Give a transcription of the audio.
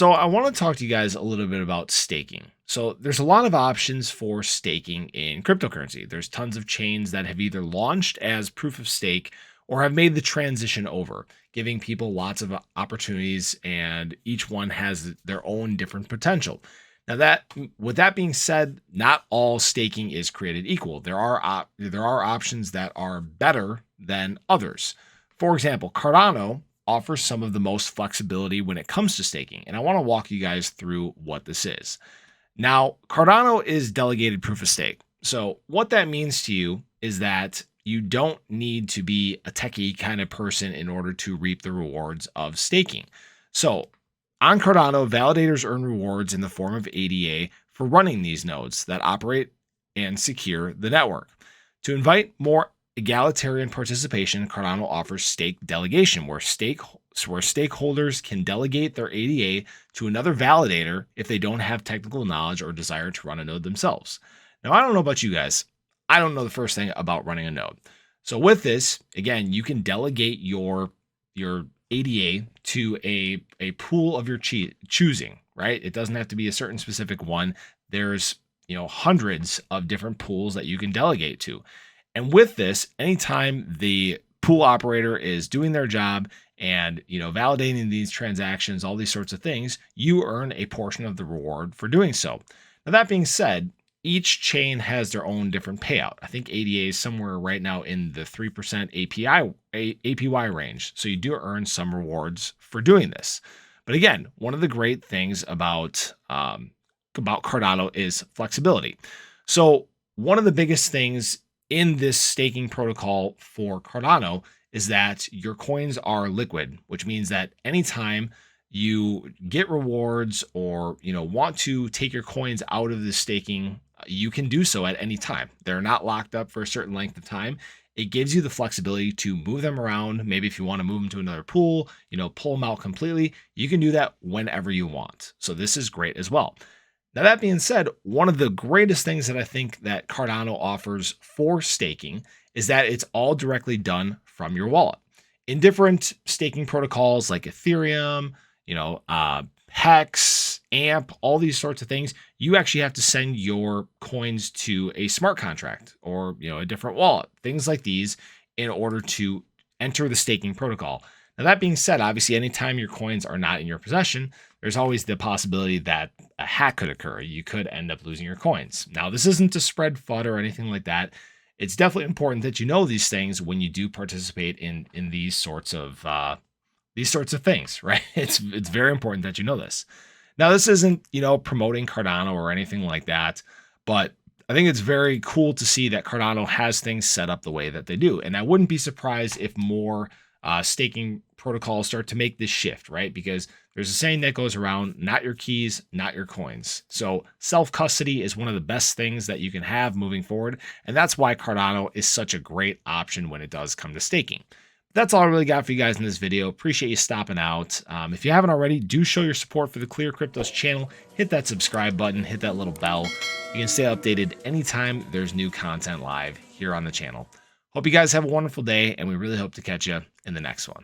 So I want to talk to you guys a little bit about staking. So there's a lot of options for staking in cryptocurrency. There's tons of chains that have either launched as proof of stake or have made the transition over, giving people lots of opportunities, and each one has their own different potential. Now with that being said, not all staking is created equal. There are options that are better than others. For example, Cardano offers some of the most flexibility when it comes to staking. And I want to walk you guys through what this is. Now, Cardano is delegated proof of stake. So what that means to you is that you don't need to be a techie kind of person in order to reap the rewards of staking. So on Cardano, validators earn rewards in the form of ADA for running these nodes that operate and secure the network. To invite more egalitarian participation, Cardano offers stake delegation, where stakeholders can delegate their ADA to another validator if they don't have technical knowledge or desire to run a node themselves. Now, I don't know about you guys. I don't know the first thing about running a node. So with this, again, you can delegate your ADA to a pool of your choosing, right? It doesn't have to be a certain specific one. There's, hundreds of different pools that you can delegate to. And with this, anytime the pool operator is doing their job and validating these transactions, all these sorts of things, you earn a portion of the reward for doing so. Now, that being said, each chain has their own different payout. I think ADA is somewhere right now in the 3% APY range. So you do earn some rewards for doing this. But again, one of the great things about Cardano is flexibility. So one of the biggest things in this staking protocol for Cardano is that your coins are liquid, which means that anytime you get rewards or want to take your coins out of the staking, you can do so at any time. They're not locked up for a certain length of time. It gives you the flexibility to move them around. Maybe if you want to move them to another pool, pull them out completely, you can do that whenever you want. So this is great as well. Now, that being said, one of the greatest things that I think that Cardano offers for staking is that it's all directly done from your wallet. In different staking protocols like Ethereum, Hex, AMP, all these sorts of things, you actually have to send your coins to a smart contract or, a different wallet, things like these, in order to enter the staking protocol. Now, that being said, obviously, anytime your coins are not in your possession, there's always the possibility that a hack could occur. You could end up losing your coins. Now, this isn't to spread FUD or anything like that. It's definitely important that you know these things when you do participate in these sorts of things, right? It's very important that you know this. Now, this isn't promoting Cardano or anything like that, but I think it's very cool to see that Cardano has things set up the way that they do, and I wouldn't be surprised if more staking protocols start to make this shift, right? Because there's a saying that goes around, not your keys, not your coins. So self-custody is one of the best things that you can have moving forward. And that's why Cardano is such a great option when it does come to staking. That's all I really got for you guys in this video. Appreciate you stopping out. If you haven't already, do show your support for the ClearCryptos channel. Hit that subscribe button, hit that little bell. You can stay updated anytime there's new content live here on the channel. Hope you guys have a wonderful day, and we really hope to catch you in the next one.